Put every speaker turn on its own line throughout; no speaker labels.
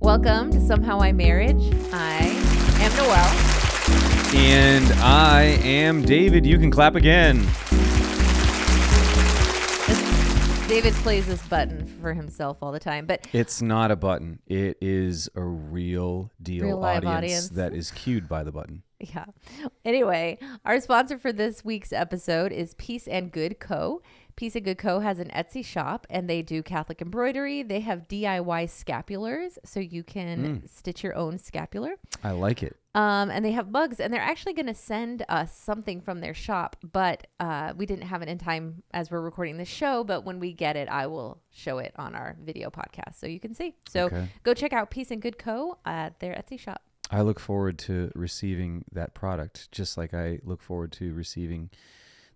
Welcome to Somehow I Marriage. I am Noelle.
And I am David. You can clap again.
David plays this button for himself all the time, but
It's not a button. It is a real deal
Real live audience.
that is cued by the button.
yeah. Anyway, our sponsor for this week's episode is Peace and Good Co. Peace and Good Co. has an Etsy shop, and they do Catholic embroidery. They have DIY scapulars, so you can stitch your own scapular.
I like it.
And they have mugs, and they're actually going to send us something from their shop, but we didn't have it in time as we're recording this show, but when we get it, I will show it on our video podcast so you can see. So Go check out Peace and Good Co. at their Etsy shop.
I look forward to receiving that product, just like I look forward to receiving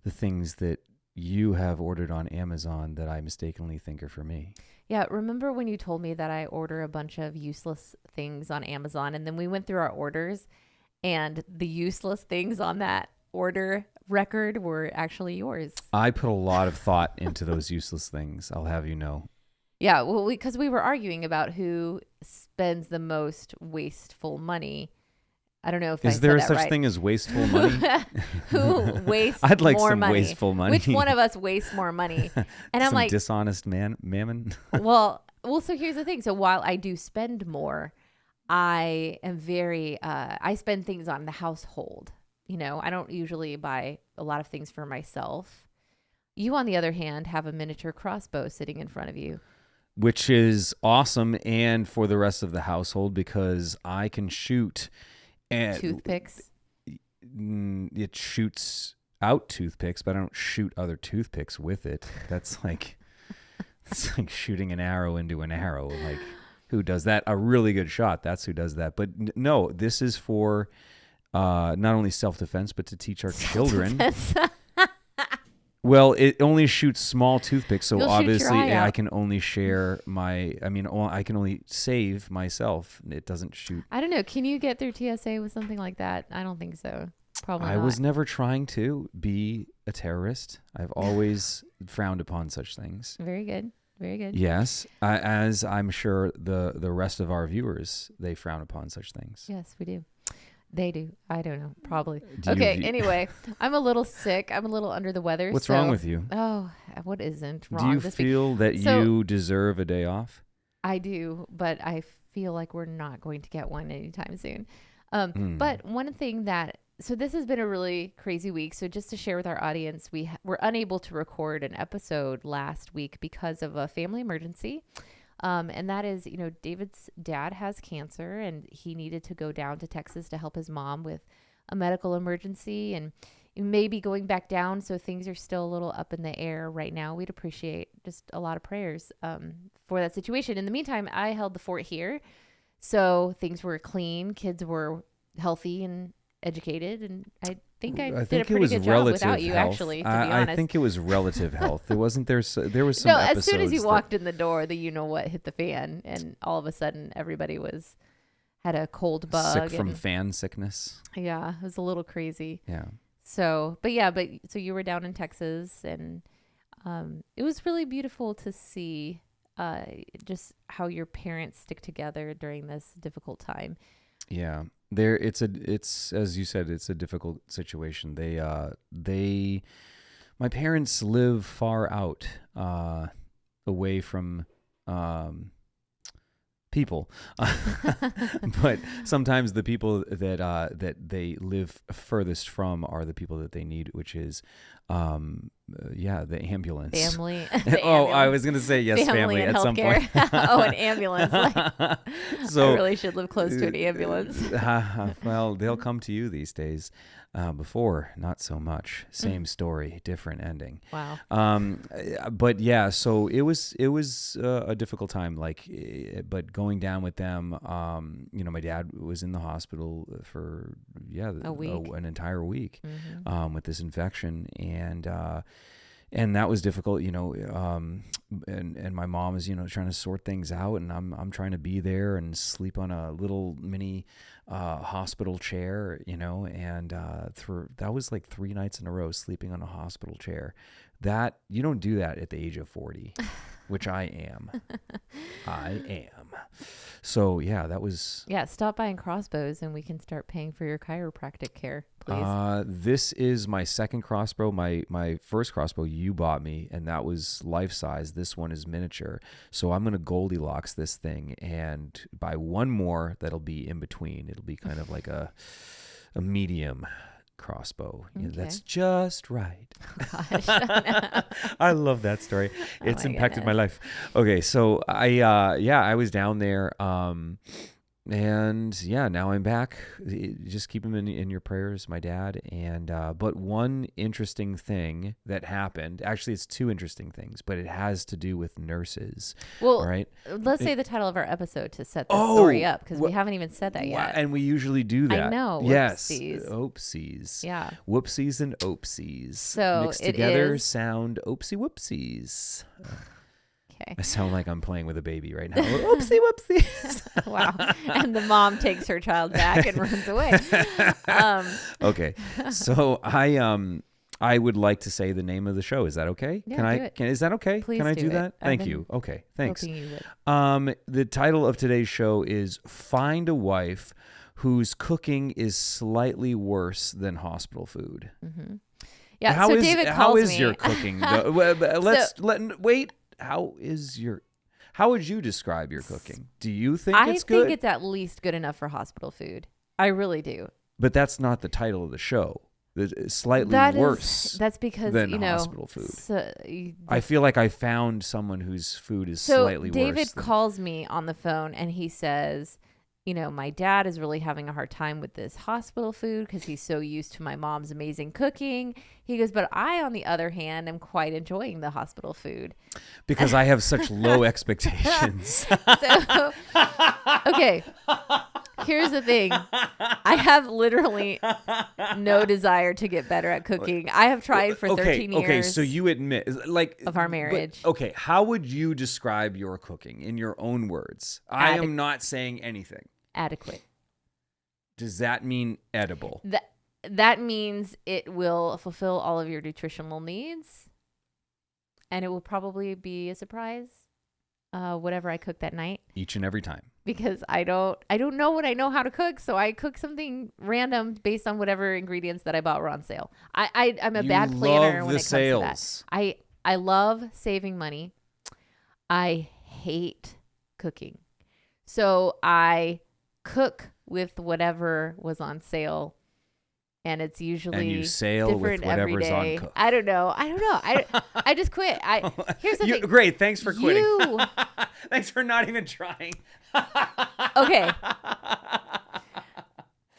the things that you have ordered on Amazon that I mistakenly think are for me.
Yeah, remember when you told me that I order a bunch of useless things on Amazon, and then we went through our orders, and the useless things on that order record were actually yours.
I put a lot of thought into those useless things, I'll have you know.
Yeah, well, because we were arguing about who spends the most wasteful money. I don't know if
Is there such thing as wasteful money?
Who wastes
I'd like
more
some
money?
Wasteful money.
Which one of us wastes more money? And I'm
some
like,
dishonest mammon.
well, so here's the thing. So while I do spend more, I am very, I spend things on the household. You know, I don't usually buy a lot of things for myself. You, on the other hand, have a miniature crossbow sitting in front of you.
Which is awesome, and for the rest of the household, because I can shoot
toothpicks.
It shoots out toothpicks, but I don't shoot other toothpicks with it. That's like it's like shooting an arrow into an arrow. Like, who does that? A really good shot. That's who does that. But no, this is for not only self-defense, but to teach our children. Well, it only shoots small toothpicks, so obviously I can only share I can only save myself. It doesn't shoot.
I don't know. Can you get through TSA with something like that? I don't think so. Probably not.
I was never trying to be a terrorist. I've always frowned upon such things.
Very good. Very good.
Yes, as I'm sure the rest of our viewers, they frown upon such things.
Yes, we do. They do. I don't know. Probably. Okay. Anyway, I'm a little sick. I'm a little under the weather.
What's wrong with you?
Oh, what isn't wrong?
Do you feel that you deserve a day off?
I do, but I feel like we're not going to get one anytime soon. But one thing so this has been a really crazy week. So just to share with our audience, we were unable to record an episode last week because of a family emergency. And that is, David's dad has cancer, and he needed to go down to Texas to help his mom with a medical emergency, and maybe going back down. So things are still a little up in the air right now. We'd appreciate just a lot of prayers for that situation. In the meantime, I held the fort here. So things were clean. Kids were healthy and educated. And I think I did a pretty good job without you, actually, to be honest.
I think it was relative health. There was some episodes.
As soon as you walked in the door, the you-know-what hit the fan, and all of a sudden everybody had a cold bug.
Sick from fan sickness.
Yeah, it was a little crazy.
Yeah.
So you were down in Texas, and it was really beautiful to see just how your parents stick together during this difficult time. Yeah.
It's as you said, it's a difficult situation. My parents live far out, away from, people, but sometimes the people that they live furthest from are the people that they need, which is, the ambulance.
Family.
I was going to say yes, family at some point.
An ambulance. So I really should live close to an ambulance.
Well, they'll come to you these days. Before, not so much. Same story, different ending.
Wow.
But yeah, so it was a difficult time. But going down with them, my dad was in the hospital for
a week,
an entire week, with this infection, and that was difficult, and my mom is, trying to sort things out, and I'm trying to be there and sleep on a little mini hospital chair, and that was like 3 nights in a row sleeping on a hospital chair. That you don't do that at the age of 40, which I am. So yeah, that was.
Yeah, stop buying crossbows and we can start paying for your chiropractic care, please.
This is my second crossbow. My first crossbow you bought me, and that was life size. This one is miniature. So I'm gonna Goldilocks this thing and buy one more that'll be in between. It'll be kind of like a medium crossbow.
Okay.
That's just right.
Gosh.
I love that story. It's impacted my life. Okay, so I was down there, and yeah, now I'm back. Just keep him in your prayers, my dad. And but one interesting thing that happened, actually it's two interesting things, but it has to do with nurses.
Well,
all right,
let's say the title of our episode to set the story up, because we haven't even said that yet.
And we usually do that.
I know.
Yes.
Whoopsies.
Oopsies.
Yeah.
Whoopsies and oopsies.
So
mixed together sound oopsie whoopsies.
Okay.
I sound like I'm playing with a baby right now. Oopsie whoopsies.
Wow. And the mom takes her child back and runs away.
Okay. So I would like to say the name of the show. Is that okay?
Yeah,
Is that okay?
Please
Can I do that?
I've
Thank you. Okay. Thanks.
hoping you would.
The title of today's show is Find a Wife Whose Cooking is Slightly Worse Than Hospital Food.
Mm-hmm. Yeah. David calls me.
How is your cooking? Wait. How would you describe your cooking? Do you think it's good?
I think it's at least good enough for hospital food. I really do.
But that's not the title of the show. Slightly worse.
That's because
than hospital food.
So,
I feel like I found someone whose food is slightly worse.
So David calls me on the phone and he says, my dad is really having a hard time with this hospital food because he's so used to my mom's amazing cooking. He goes, but I, on the other hand, am quite enjoying the hospital food.
Because I have such low expectations.
So, okay, here's the thing. I have literally no desire to get better at cooking. I have tried for 13 years.
Okay, so you admit, of
our marriage.
How would you describe your cooking in your own words? I am not saying anything.
Adequate.
Does that mean edible?
That means it will fulfill all of your nutritional needs, and it will probably be a surprise, whatever I cook that night.
Each and every time.
Because I don't know what I know how to cook, so I cook something random based on whatever ingredients that I bought were on sale. I'm a bad planner when it comes to that. I love saving money. I hate cooking. So I cook with whatever was on sale, and it's usually
and you sail with whatever's on cook.
I don't know. I just quit. Here's the thing.
Great. Thanks for quitting.
You
Thanks for not even trying.
Okay.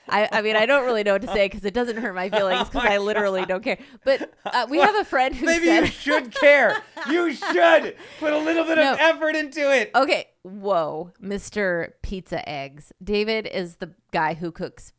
I mean, I don't really know what to say because it doesn't hurt my feelings because I literally don't care. But we have a friend who
Maybe
said...
you should care. You should put a little bit of effort into it.
Okay. Whoa, Mr. Pizza Eggs. David is the guy who cooks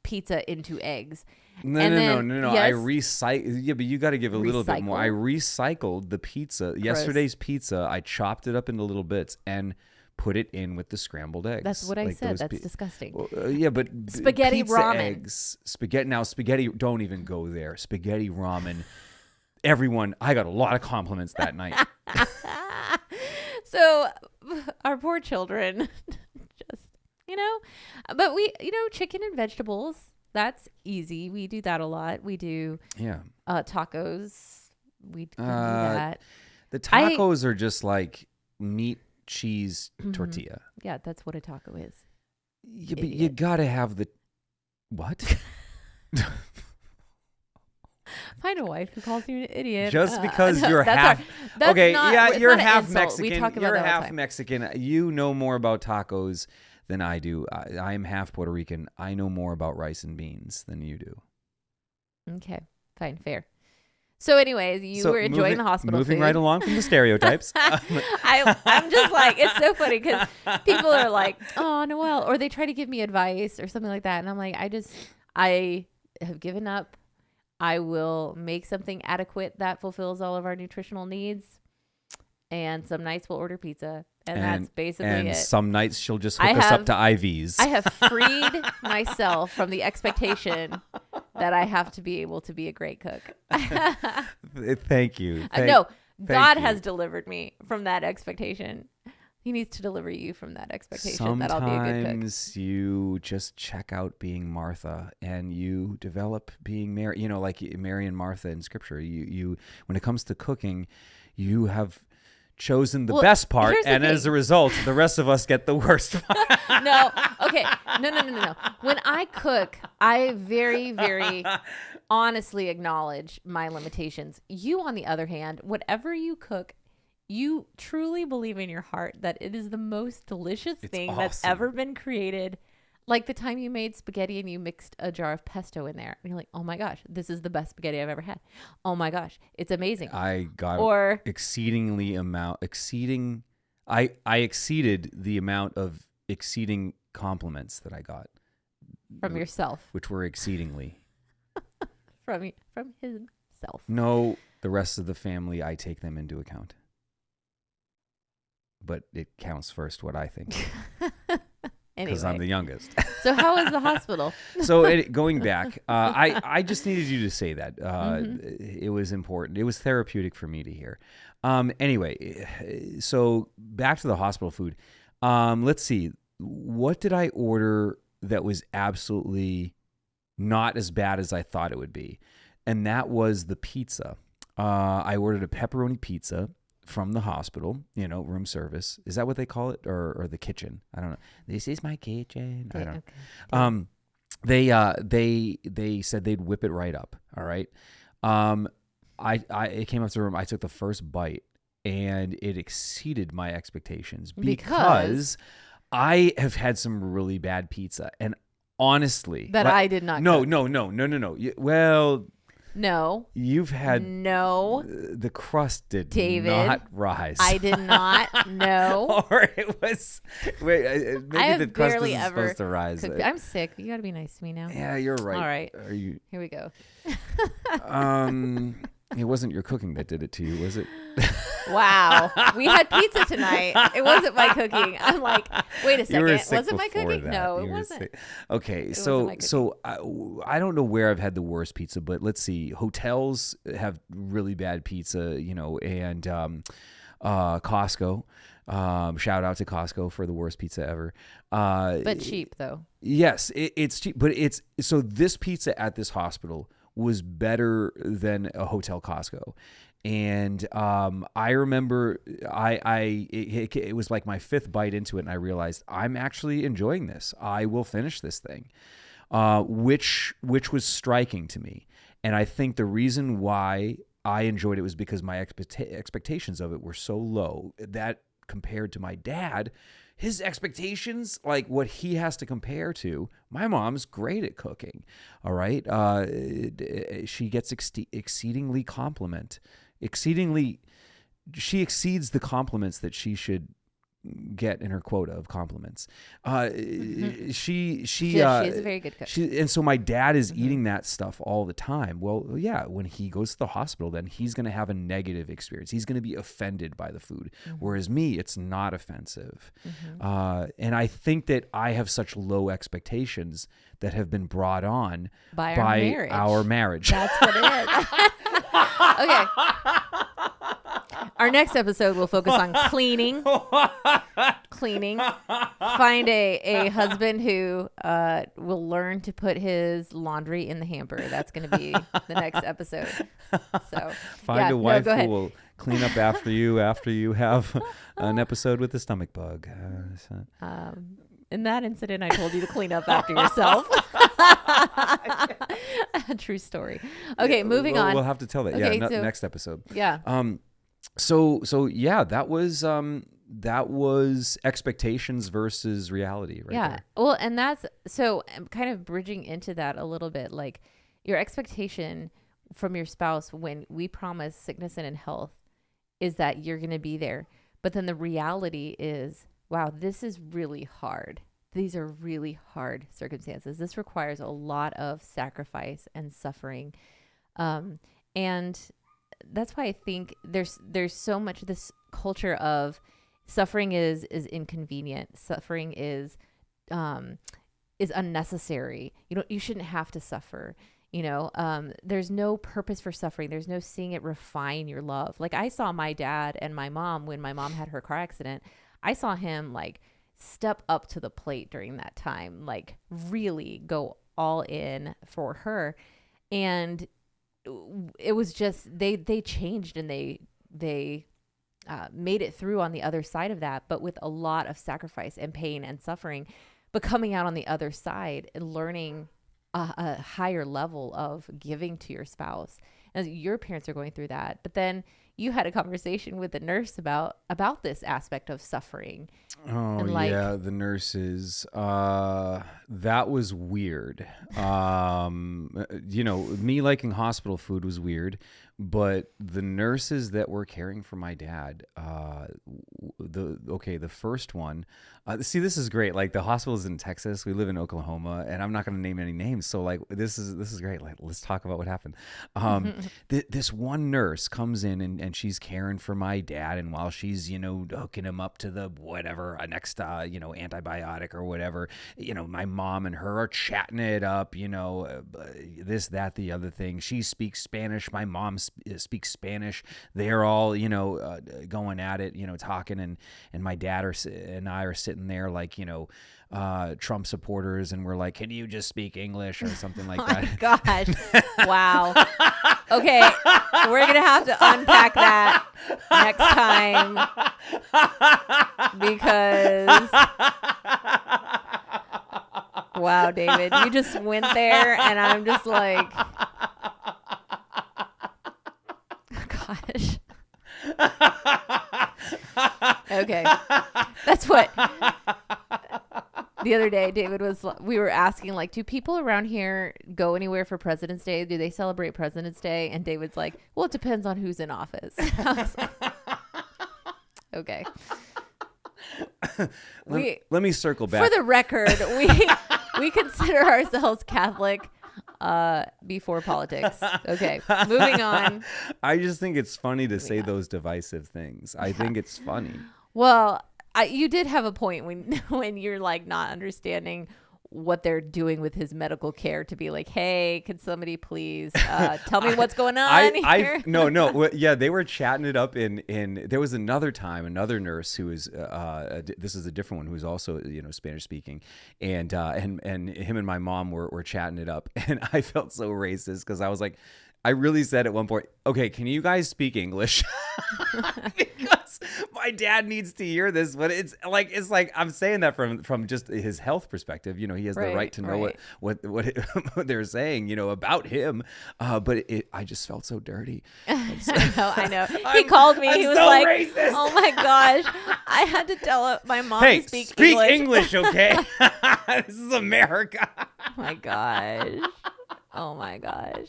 pizza into eggs.
No.
Yes,
I recycle. Yeah, but you got to give a little bit more. I recycled the pizza.
Gross.
Yesterday's pizza, I chopped it up into little bits and put it in with the scrambled eggs.
That's what I said. That's disgusting.
Well, yeah, but
spaghetti
pizza
ramen.
Eggs. Spaghetti. Don't even go there. Spaghetti ramen. Everyone, I got a lot of compliments that night.
So our poor children, just, but we, chicken and vegetables, that's easy. We do that a lot. We do tacos. We do that.
The tacos are just like meat, cheese, tortilla.
Yeah, that's what a taco is.
Yeah, but you got to have the... What?
Find a wife who calls you an idiot.
Just because you're half... you're half Mexican.
We talk about
you're
that all the
half
time.
Mexican. You know more about tacos than I do. I am half Puerto Rican. I know more about rice and beans than you do.
Okay, fine, fair. So anyways, you were enjoying the hospital
moving
food.
right along from the stereotypes.
I'm just like, it's so funny because people are like, oh, Noelle, or they try to give me advice or something like that. And I'm like, I have given up. I will make something adequate that fulfills all of our nutritional needs. And some nights we'll order pizza. And that's basically it.
And some nights she'll just hook us up to IVs.
I have freed myself from the expectation that I have to be able to be a great cook.
Thank you.
God has delivered me from that expectation. He needs to deliver you from that expectation that I'll be a good cook.
Sometimes you just check out being Martha and you develop being Mary. You know, like Mary and Martha in Scripture. You when it comes to cooking, you have chosen the best part, and as a result, the rest of us get the worst part.
No. Okay. No. When I cook, I very, very honestly acknowledge my limitations. You, on the other hand, whatever you cook, you truly believe in your heart that it is the most delicious thing that's ever been created. Like the time you made spaghetti and you mixed a jar of pesto in there. And you're like, oh my gosh, this is the best spaghetti I've ever had. Oh my gosh, it's amazing.
I got I exceeded the amount of exceeding compliments that I got.
From yourself.
Which were exceedingly.
From himself.
No, the rest of the family, I take them into account. But it counts first what I think. Because I'm the youngest.
So how was the hospital?
So going back, I just needed you to say that. It was important. It was therapeutic for me to hear. Anyway, so back to the hospital food. Let's see. What did I order that was absolutely not as bad as I thought it would be? And that was the pizza. I ordered a pepperoni pizza from the hospital, room service. Is that what they call it? Or the kitchen? I don't know. This is my kitchen. I don't know. Okay. They said they'd whip it right up. All right. It came up to the room. I took the first bite and it exceeded my expectations because I have had some really bad pizza, and honestly,
I did not.
No. Well,
no.
You've had the crust did not rise.
I did not. No.
Or it was maybe the crust isn't supposed to rise.
I'm sick. You got to be nice to me now.
Yeah, you're right.
All right. Here we go.
It wasn't your cooking that did it to you, was it?
Wow. We had pizza tonight. It wasn't my cooking. I'm like, wait a second. Was it my cooking?
That.
No, it wasn't.
Sick. Okay, so I don't know where I've had the worst pizza, but let's see. Hotels have really bad pizza, and Costco. Shout out to Costco for the worst pizza ever.
But cheap though.
Yes, it's cheap, but so this pizza at this hospital was better than a hotel Costco. And I remember it was like my fifth bite into it, and I realized I'm actually enjoying this. I will finish this thing, which was striking to me. And I think the reason why I enjoyed it was because my expectations of it were so low that compared to my dad, his expectations, like what he has to compare to, my mom's great at cooking. All right. She gets exceedingly she exceeds the compliments that she should get in her quota of compliments. She is a
very good cook.
And so my dad is eating that stuff all the time. Well, yeah, when he goes to the hospital, then he's going to have a negative experience. He's going to be offended by the food. Whereas me, it's not offensive. And I think that I have such low expectations that have been brought on by our marriage.
That's what it is. Okay. Our next episode will focus on cleaning. Find a husband who will learn to put his laundry in the hamper. That's going to be the next episode. So
find a wife who will clean up after you have an episode with the stomach bug.
In that incident, I told you to clean up after yourself. True story. Okay, moving on.
We'll have to tell that.
Okay,
next episode.
Yeah.
So yeah, that was expectations versus reality, right?
Yeah.
There.
Well, and that's so I'm kind of bridging into that a little bit, like your expectation from your spouse when we promise sickness and in health is that you're going to be there. But then the reality is, wow, this is really hard. These are really hard circumstances. This requires a lot of sacrifice and suffering. And that's why I think there's so much of this culture of suffering is inconvenient. Suffering is unnecessary. You shouldn't have to suffer. There's no purpose for suffering. There's no seeing it refine your love. Like I saw my dad and my mom when my mom had her car accident. I saw him like step up to the plate during that time, like really go all in for her. And it was just, they changed, and they made it through on the other side of that, but with a lot of sacrifice and pain and suffering, but coming out on the other side and learning a higher level of giving to your spouse. And your parents are going through that, but then you had a conversation with the nurse about this aspect of suffering.
Oh,
and like,
yeah, the nurses. That was weird. Me liking hospital food was weird, but the nurses that were caring for my dad, the first one, see, this is great. Like, the hospital is in Texas. We live in Oklahoma, and I'm not going to name any names. So like, this is great. Like, let's talk about what happened. This one nurse comes in and she's caring for my dad. And while she's, hooking him up to the whatever, next, antibiotic or whatever, my mom and her are chatting it up, this, that, the other thing. She speaks Spanish. My mom speaks Spanish. They're all, going at it, talking, and my dad and I are sitting there like, Trump supporters, and we're like, can you just speak English or something like that?
Oh my gosh. Wow. Okay. We're going to have to unpack that next time, because wow, David, you just went there, and I'm just like, gosh. Okay. That's what the other day David we were asking, like, do people around here go anywhere for President's Day? Do they celebrate President's Day? And David's like, well, it depends on who's in office. I was like, okay.
Let me circle back.
For the record, we consider ourselves Catholic before politics. Okay, moving on.
I just think it's funny to say those divisive things. I think it's funny.
Well, you did have a point when you're like not understanding what they're doing with his medical care, to be like, hey, could somebody please tell me what's going on here?
No. Yeah, they were chatting it up in there was another time, another nurse who was, this is a different one, who was also, Spanish speaking. And him and my mom were chatting it up. And I felt so racist because I was like, I really said at one point, okay, can you guys speak English? Because my dad needs to hear this. But it's like I'm saying that from just his health perspective. He has the right to know what they're saying, about him. But I just felt so dirty.
I know. He called me. He was so like, racist. Oh my gosh. I had to tell my mom to speak
English, okay? This is America.
Oh my gosh. Oh my gosh.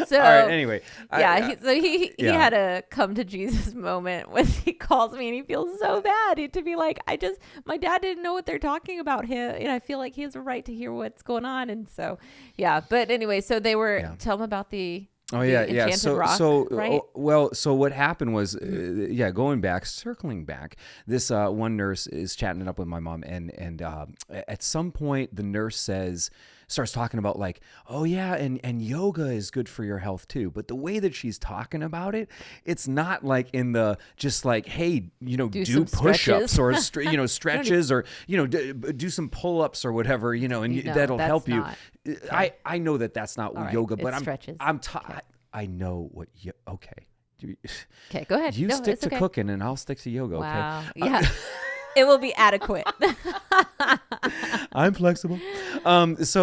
So
all right, anyway,
he had a come to Jesus moment when he calls me and he feels so bad to be like, my dad didn't know what they're talking about him, and I feel like he has a right to hear what's going on. And so, yeah. But anyway, so they were tell him about the Enchanted Rock, right?
So what happened was, circling back, this one nurse is chatting it up with my mom, and at some point the nurse starts talking about like, oh yeah, and yoga is good for your health too. But the way that she's talking about it, it's not like in the just like, hey, do push-ups or stretches or do some pull-ups or whatever, and that'll help you. Okay. I know that's not what yoga, but
stretches.
I know what okay.
Okay, go ahead.
You stick to cooking and I'll stick to yoga.
Wow.
Okay.
Yeah. It will be adequate.
I'm flexible. It's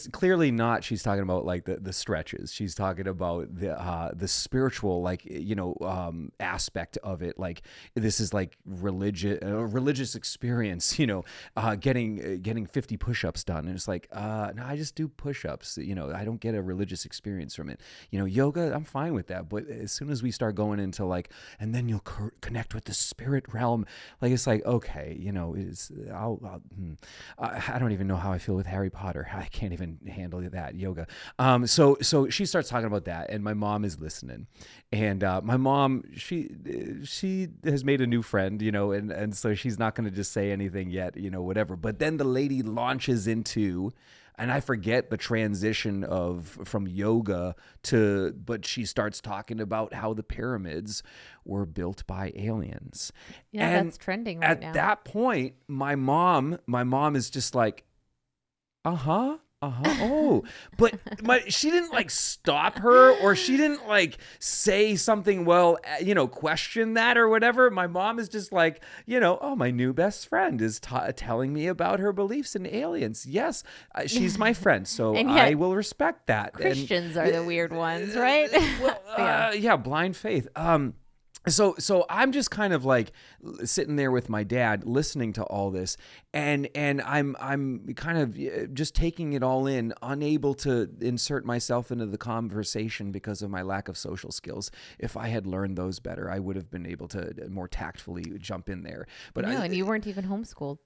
clearly not. She's talking about like the stretches. She's talking about the spiritual, aspect of it. Like, this is like religious experience. Getting 50 push-ups done, and it's like, no, I just do push-ups. I don't get a religious experience from it. Yoga, I'm fine with that. But as soon as we start going into like, and then you'll connect with the spirit realm, like, it's like, okay, I don't even know how I feel with Harry Potter. I can't even handle that yoga. So she starts talking about that, and my mom is listening, and my mom, she has made a new friend, and so she's not going to just say anything yet, whatever. But then the lady launches into, And I forget the transition from yoga but she starts talking about how the pyramids were built by aliens.
Yeah,
and
that's trending right now.
At that point, my mom is just like, oh, but she didn't like stop her, or she didn't like say something, question that or whatever. My mom is just like, oh, my new best friend is telling me about her beliefs in aliens. Yes, she's my friend, so I will respect that.
Christians are the weird ones, right?
Yeah, blind faith. So I'm just kind of like sitting there with my dad, listening to all this, and I'm kind of just taking it all in, unable to insert myself into the conversation because of my lack of social skills. If I had learned those better, I would have been able to more tactfully jump in there. But
and you weren't even homeschooled.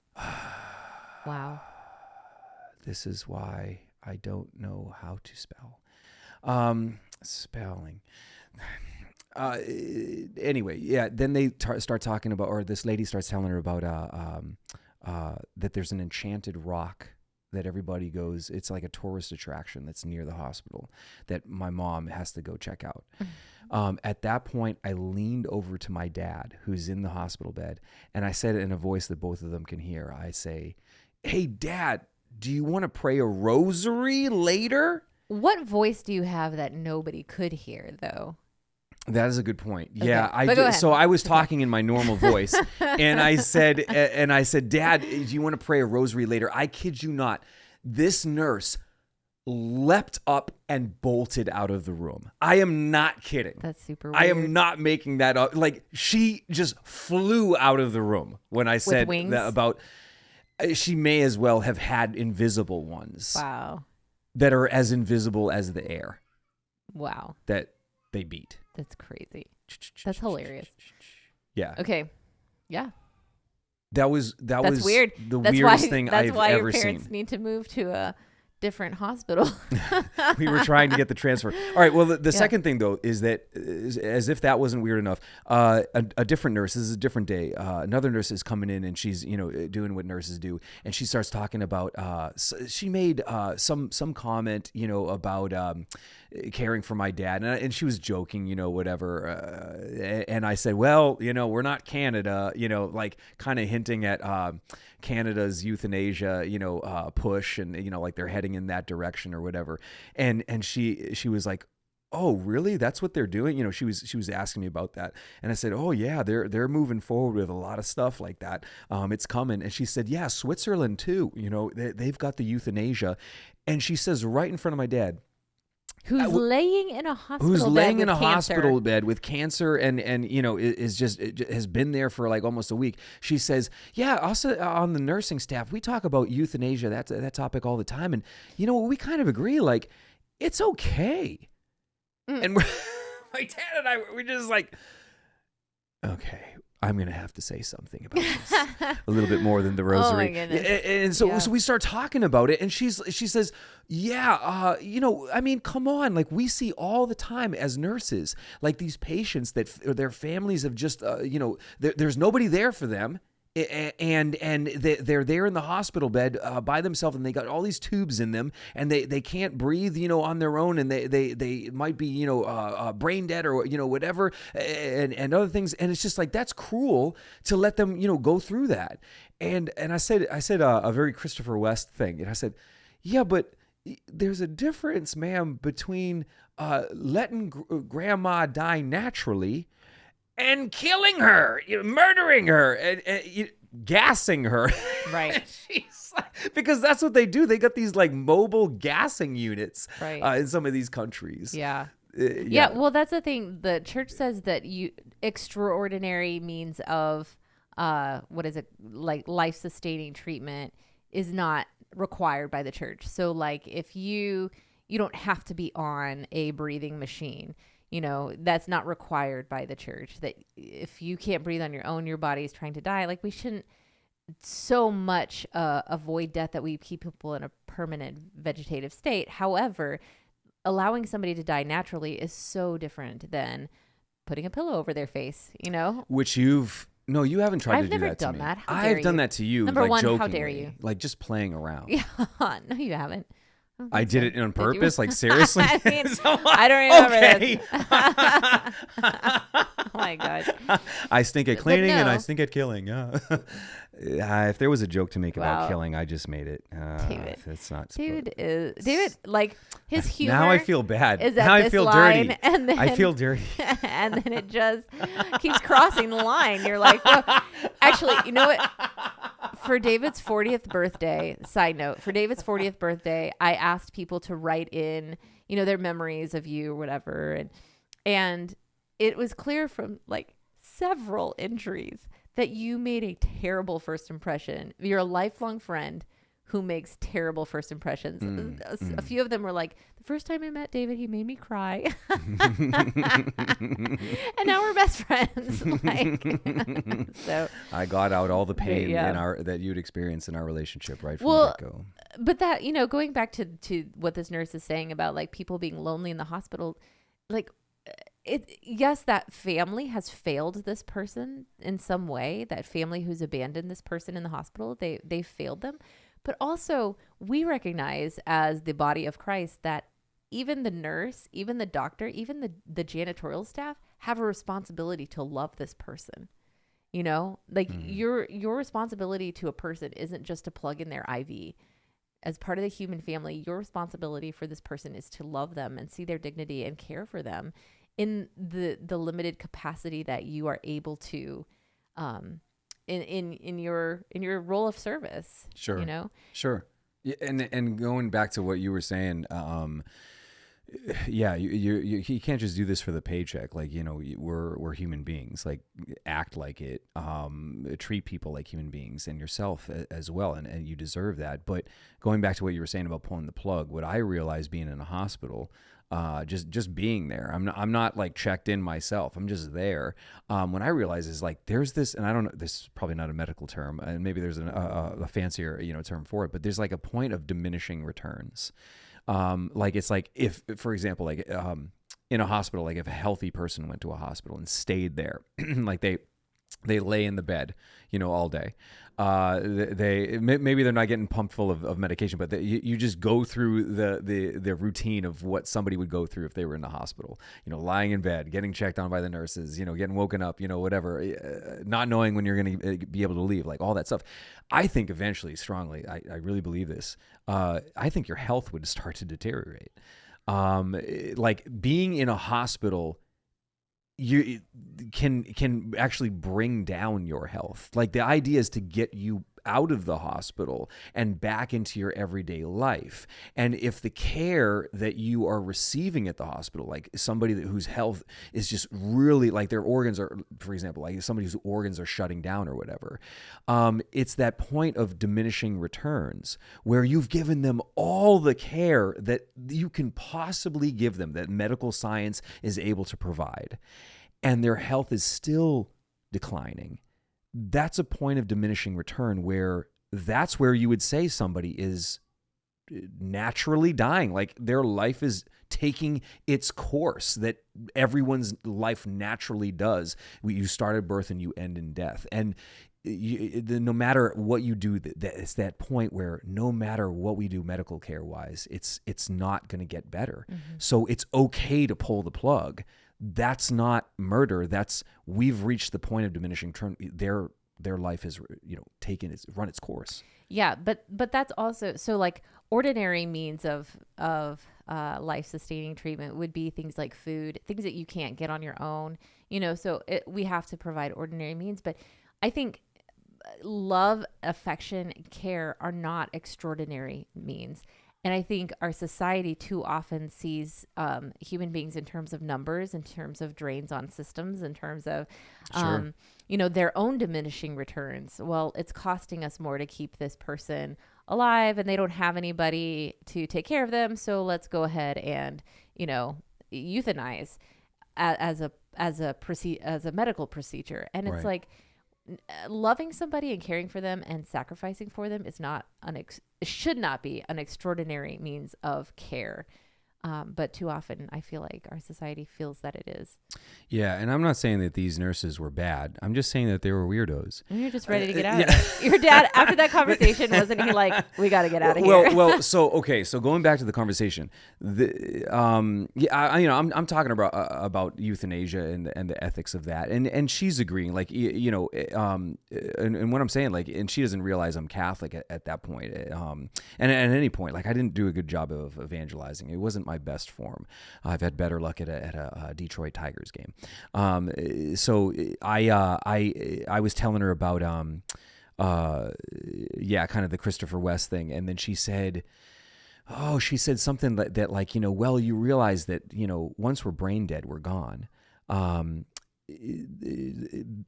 Wow.
This is why I don't know how to spell. Spelling. Anyway, yeah, then they start talking about, or this lady starts telling her about that there's an enchanted rock that everybody goes, it's like a tourist attraction that's near the hospital that my mom has to go check out. At that point, I leaned over to my dad, who's in the hospital bed, and I said it in a voice that both of them can hear. I say, "Hey, Dad, do you want to pray a rosary later?"
What voice do you have that nobody could hear, though?
That is a good point.
Okay.
Yeah, so I was talking in my normal voice, and I said, "Dad, do you want to pray a rosary later?" I kid you not, this nurse leapt up and bolted out of the room. I am not kidding.
That's super weird.
I am not making that up. Like, she just flew out of the room when I said that about. She may as well have had invisible ones.
Wow. That
are as invisible as the air.
Wow.
That they beat.
That's crazy. That's hilarious.
Yeah.
Okay. Yeah.
That was
weird.
The weirdest thing I've ever seen.
That's why your parents need to move to a different hospital.
We were trying to get the transfer. All right. Well, the second thing, though, is that as if that wasn't weird enough, a different nurse, this is a different day. Another nurse is coming in, and she's, doing what nurses do. And she starts talking about, she made some comment, about caring for my dad. And she was joking, whatever. And I said, well, we're not Canada, like kind of hinting at Canada's euthanasia, push, and, like they're heading in that direction or whatever. And she was like, "Oh, really? That's what they're doing?" She was asking me about that. And I said, "Oh yeah, they're moving forward with a lot of stuff like that. It's coming." And she said, "Yeah, Switzerland too. They've got the euthanasia." And she says right in front of my dad,
who's laying in a hospital
bed with cancer and is just has been there for like almost a week. She says, "Yeah, also on the nursing staff, we talk about euthanasia, that topic all the time, and we kind of agree, like it's okay." And my dad and I, we're just like, okay, I'm going to have to say something about this a little bit more than the rosary.
Oh my goodness.
And so we start talking about it, and she says, "Yeah, I mean, come on. Like, we see all the time as nurses, like these patients that their families have just, there's nobody there for them. And they're there in the hospital bed by themselves, and they got all these tubes in them, and they can't breathe, on their own, and they might be, brain dead or, whatever, and other things. And it's just like, that's cruel to let them, go through that. And I said a very Christopher West thing. And I said, "Yeah, but there's a difference, ma'am, between letting grandma die naturally and killing her, murdering her, and gassing her."
Right.
Because that's what they do. They got these like mobile gassing units in some of these countries.
Yeah. Yeah. Well, that's the thing. The church says that extraordinary means of what is it, like life-sustaining treatment is not required by the church. So like if you don't have to be on a breathing machine. That's not required by the church. That if you can't breathe on your own, your body is trying to die. Like, we shouldn't so much avoid death that we keep people in a permanent vegetative state. However, allowing somebody to die naturally is so different than putting a pillow over their face, Which
you haven't tried to do that to me.
I've never done that.
I've done that to you.
Number
like
one,
jokingly,
how dare you?
Like just playing around.
Yeah, no, you haven't.
I did it on purpose, like seriously.
I mean,
So,
I don't remember
okay.
this. Oh my gosh.
I stink at cleaning and I
no.
stink at killing. Yeah. If there was a joke to make about
Wow.
killing, I just made it.
David.
It's not.
David, like his humor.
Now I feel bad.
Is at
now
this
I feel
line,
dirty.
and then,
I feel dirty.
And then it just keeps crossing the line. You're like, well, actually, you know what? For David's 40th birthday, side note, for David's 40th birthday, I asked people to write in, you know, their memories of you or whatever. And it was clear from like several entries that you made a terrible first impression. You're a lifelong friend who makes terrible first impressions. A few of them were like, the first time I met David, he made me cry. And now we're best friends. Like, so
I got out all the pain
yeah.
that you'd experienced in our relationship right from
well,
the get-go.
But that, you know, going back to what this nurse is saying about like people being lonely in the hospital, like yes, that family has failed this person in some way. That family who's abandoned this person in the hospital, they failed them. But also, we recognize as the body of Christ that even the nurse, even the doctor, even the janitorial staff have a responsibility to love this person. You know, like your responsibility to a person isn't just to plug in their IV. As part of the human family, your responsibility for this person is to love them and see their dignity and care for them in the limited capacity that you are able to, in your role of service.
Sure.
You know?
Sure. Yeah, and going back to what you were saying, yeah, you can't just do this for the paycheck. Like, you know, we're human beings. Like, act like it. Treat people like human beings and yourself as well, and you deserve that. But going back to what you were saying about pulling the plug, what I realized being in a hospital, just being there, I'm not like checked in myself. I'm just there. When I realize is like there's this, and I don't know, this is probably not a medical term, and maybe there's a fancier term for it, but there's like a point of diminishing returns. Like it's like if, for example, like in a hospital, like if a healthy person went to a hospital and stayed there, like they lay in the bed, all day. Maybe they're not getting pumped full of medication, but you just go through the routine of what somebody would go through if they were in the hospital, lying in bed, getting checked on by the nurses, getting woken up, whatever, not knowing when you're going to be able to leave, like all that stuff. I think eventually, strongly, I really believe this. I think your health would start to deteriorate. Like being in a hospital, you can actually bring down your health. Like the idea is to get you out of the hospital and back into your everyday life. And if the care that you are receiving at the hospital, like somebody whose health is just really like their organs are, for example, like somebody whose organs are shutting down or whatever, it's that point of diminishing returns where you've given them all the care that you can possibly give them, that medical science is able to provide, and their health is still declining. That's a point of diminishing return where that's where you would say somebody is naturally dying. Like their life is taking its course that everyone's life naturally does. You start at birth and you end in death. And no matter what you do, it's that point where no matter what we do medical care wise, it's not going to get better. Mm-hmm. So it's okay to pull the plug. That's not murder. We've reached the point of diminishing return. Their life is, run its course.
Yeah. But that's also, so like ordinary means of life sustaining treatment would be things like food, things that you can't get on your own, so we have to provide ordinary means. But I think love, affection, and care are not extraordinary means. And I think our society too often sees human beings in terms of numbers, in terms of drains on systems, in terms of,
sure.
Their own diminishing returns. Well, it's costing us more to keep this person alive and they don't have anybody to take care of them. So let's go ahead and, euthanize as a medical procedure. And it's like, loving somebody and caring for them and sacrificing for them is not should not be an extraordinary means of care. But too often I feel like our society feels that it is.
Yeah, and I'm not saying that these nurses were bad. I'm just saying that they were weirdos.
And you're just ready to get out of it. Your dad, after that conversation, wasn't he like, we got to get out of here?
So going back to the conversation, I'm talking about euthanasia and the ethics of that, and she's agreeing, like, and what I'm saying, like, and she doesn't realize I'm Catholic at that point, and at any point, like, I didn't do a good job of evangelizing. It wasn't my best form. I've had better luck at a Detroit Tigers game. So I was telling her about kind of the Christopher West thing, and then she said something that like, well, you realize that, once we're brain dead, we're gone.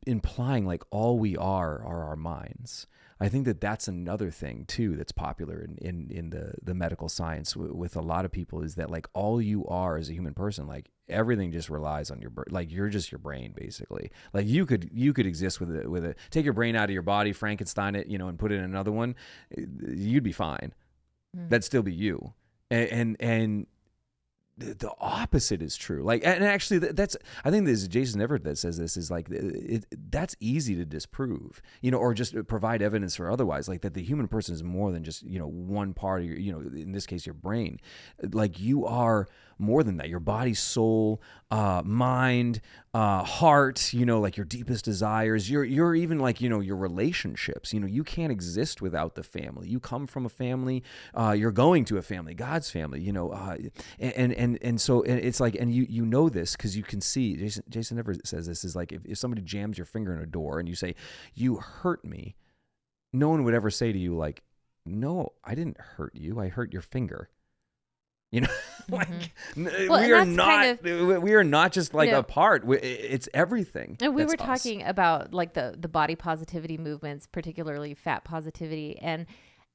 Implying like all we are our minds. I think that that's another thing too that's popular in the medical science with a lot of people, is that like all you are as a human person, like everything just relies on like you're just your brain basically. Like you could exist with a take your brain out of your body, Frankenstein it, and put it in another one, you'd be fine. That'd still be you. And the opposite is true. Like, and actually, I think this is Jason Everett that says this, is like that's easy to disprove, or just provide evidence for otherwise. Like that the human person is more than just one part of your, in this case your brain. Like you are more than that. Your body, soul, mind, heart. Like your deepest desires. You're even like your relationships. You can't exist without the family. You come from a family. You're going to a family, God's family. And so it's like, and you know this because you can see, Jason never says this, is like if somebody jams your finger in a door and you say, you hurt me, no one would ever say to you like, no, I didn't hurt you, I hurt your finger. Like we are not just like a part. It's everything.
And we were talking about like the body positivity movements, particularly fat positivity, and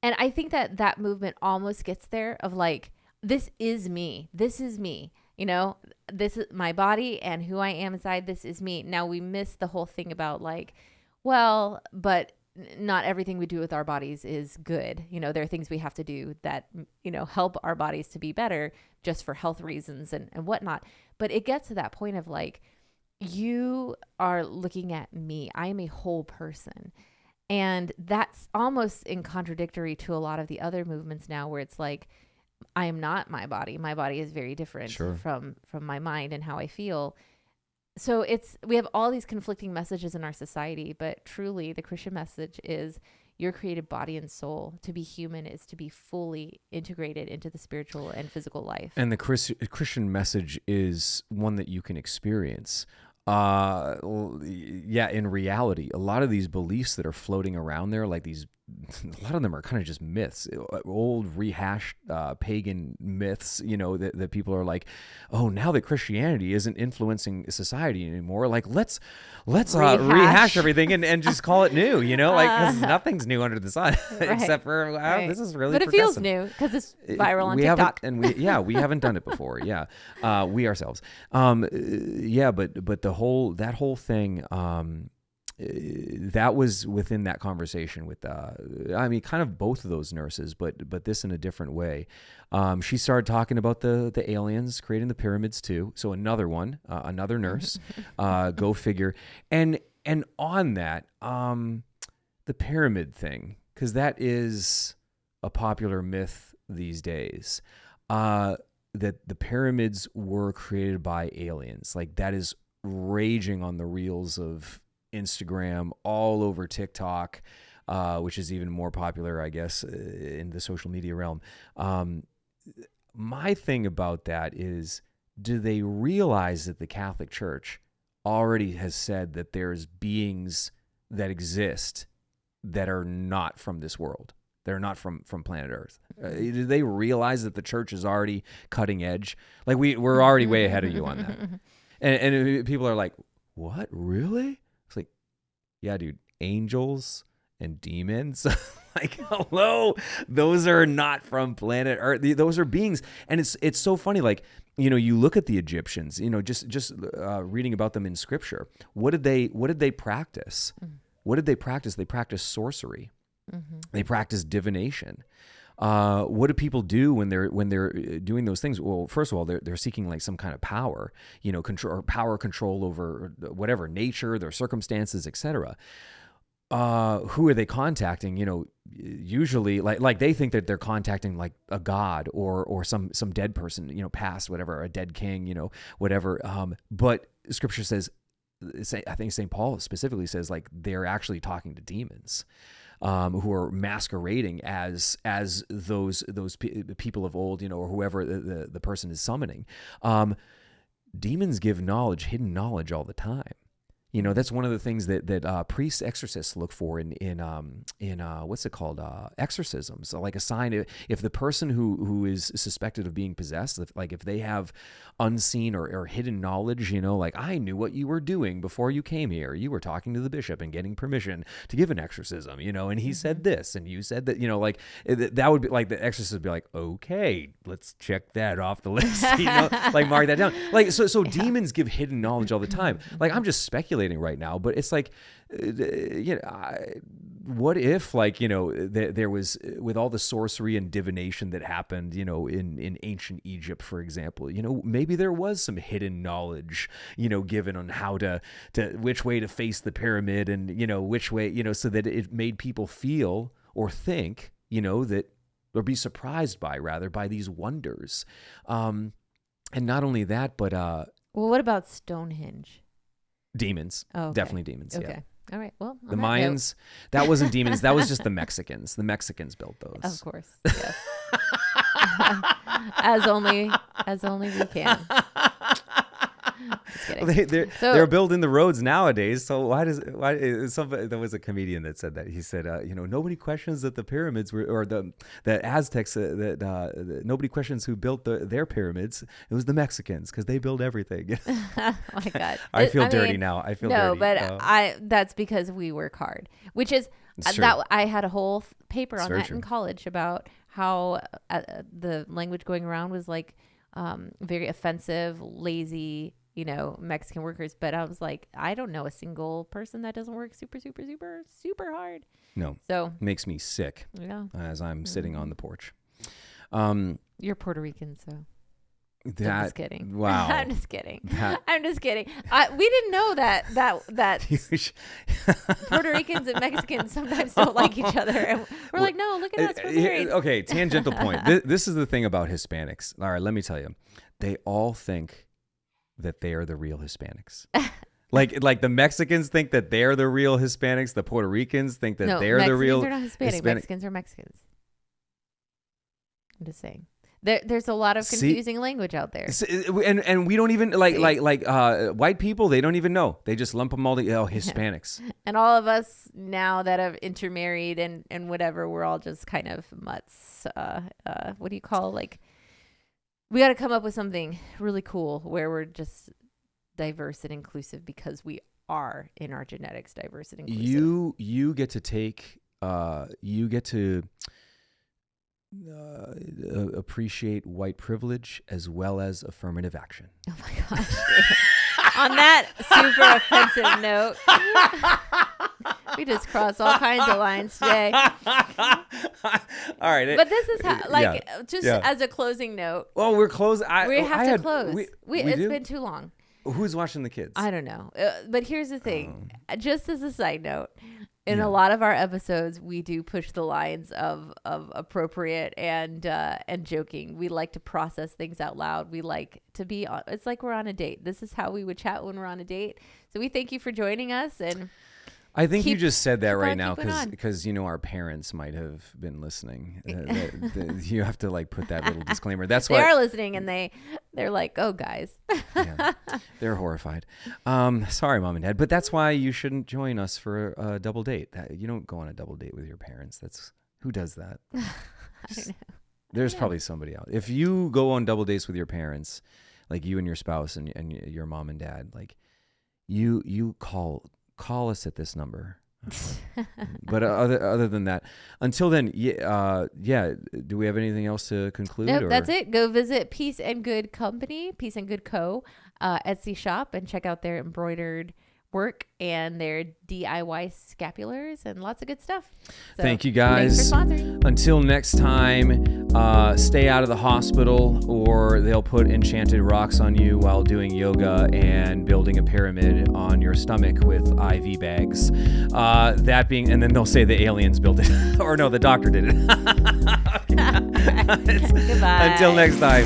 I think that movement almost gets there of like, this is me. This is me. This is my body and who I am inside. This is me. Now we miss the whole thing about like, well, but not everything we do with our bodies is good. There are things we have to do that, help our bodies to be better just for health reasons and whatnot. But it gets to that point of like, you are looking at me. I am a whole person. And that's almost in contradictory to a lot of the other movements now where it's like, I am not my body. My body is very different from my mind and how I feel. So we have all these conflicting messages in our society, but truly the Christian message is your created body and soul. To be human is to be fully integrated into the spiritual and physical life.
And the Christian message is one that you can experience. In reality, a lot of these beliefs that are floating around there, like a lot of them are kind of just myths, old rehashed pagan myths, that people are like, oh, now that Christianity isn't influencing society anymore, like let's rehash everything and just call it new, like, because nothing's new under the sun except for this is really, but it feels
new because it's viral on TikTok.
We haven't done it before. We ourselves. But that whole thing, that was within that conversation with, kind of both of those nurses, but this in a different way. She started talking about the aliens creating the pyramids too. So another nurse, go figure. And on that, the pyramid thing, because that is a popular myth these days, that the pyramids were created by aliens. Like that is raging on the reels of Instagram, all over TikTok, which is even more popular, I guess, in the social media realm. My thing about that is, do they realize that the Catholic Church already has said that there's beings that exist that are not from this world? They're not from planet Earth. Do they realize that the church is already cutting edge? Like we're already way ahead of you on that. And people are like, what? Really? It's like, yeah, dude, angels and demons. Like, hello, those are not from planet Earth. Those are beings. And it's so funny. Like, you look at the Egyptians, just reading about them in scripture. What did they practice? What did they practice? They practiced sorcery. They practiced divination. What do people do when they're doing those things? Well, first of all, they're seeking like some kind of power, control over whatever, nature, their circumstances, etc. Who are they contacting? Usually like they think that they're contacting like a god or some dead person, past, whatever, a dead king, whatever. But Scripture says, I think St. Paul specifically says, like, they're actually talking to demons. Who are masquerading as those people of old, or whoever the person is summoning. Demons give hidden knowledge all the time. That's one of the things that priests, exorcists look for in what's it called? Exorcisms. So like a sign if the person who is suspected of being possessed, if they have unseen or hidden knowledge, like, I knew what you were doing before you came here. You were talking to the bishop and getting permission to give an exorcism, and he said this and you said that, like that would be like the exorcist would be like, okay, let's check that off the list, like mark that down. Like, so demons give hidden knowledge all the time. Like, I'm just speculating right now, but it's like, what if, like, there was, with all the sorcery and divination that happened, in ancient Egypt, for example, maybe there was some hidden knowledge, given on how to which way to face the pyramid and, which way, so that it made people feel or think, that, or be surprised by these wonders. And not only that, but,
well, what about Stonehenge?
Demons. Oh, okay. Definitely demons.
Okay.
Yeah.
All right. Well,
the Mayans, that wasn't demons. That was just the Mexicans. The Mexicans built those.
Of course. Yes. as only we can. Just kidding.
They're building the roads nowadays. So why there was a comedian that said that. He said, nobody questions that the pyramids were, or the Aztecs, nobody questions who built their pyramids. It was the Mexicans, because they build everything.
Oh my God.
I feel dirty now. I feel dirty.
No, but that's because we work hard, which is that I had a whole paper on that in college about how the language going around was like very offensive, lazy, Mexican workers. But I was like, I don't know a single person that doesn't work super, super, super, super hard.
No.
So
makes me sick.
Yeah.
As I'm sitting on the porch.
You're Puerto Rican, so.
I'm
just kidding.
Wow.
I'm just kidding. I'm just kidding. We didn't know that Puerto Ricans and Mexicans sometimes don't like each other. And we're like, no, look at us. We're married.
Okay, tangential point. This is the thing about Hispanics. All right, let me tell you. They all think that they are the real Hispanics. Like the Mexicans think that they're the real Hispanics. The Puerto Ricans think that they're the real.
Mexicans are not Hispanic. Mexicans are Mexicans. I'm just saying. There's a lot of confusing language out there,
and we don't even like white people. They don't even know. They just lump them all together. Hispanics.
And all of us now that have intermarried and whatever, we're all just kind of mutts. What do you call, like? We got to come up with something really cool where we're just diverse and inclusive, because we are in our genetics diverse and inclusive.
You get to take. You get to. Appreciate white privilege as well as affirmative action.
Oh my gosh. On that super offensive note, we just crossed all kinds of lines today.
All right.
But this is how, as a closing note.
Well, we're closing.
We have to close. It's been too long.
Who's watching the kids?
I don't know. But here's the thing. Just as a side note, in a lot of our episodes, we do push the lines of appropriate and joking. We like to process things out loud. We like to be on. It's like we're on a date. This is how we would chat when we're on a date. So we thank you for joining us. And
I think you just said that right now because our parents might have been listening. You have to like put that little disclaimer. That's why
they are listening, and they're like, "Oh, guys."
Yeah, they're horrified. Sorry, Mom and Dad, but that's why you shouldn't join us for a double date. You don't go on a double date with your parents. Who does that?
I don't know.
There's probably somebody out. If you go on double dates with your parents, like you and your spouse and your mom and dad, like you call us at this number. But other than that, until then, do we have anything else to conclude?
Nope, that's it. Go visit Peace and Good Co. Etsy shop, and check out their embroidered work and their DIY scapulars and lots of good stuff. So,
thank you guys.
Thanks for sponsoring.
Until next time, stay out of the hospital or they'll put enchanted rocks on you while doing yoga and building a pyramid on your stomach with IV bags. And then they'll say the aliens built it or no, the doctor did it.
Goodbye.
Until next time.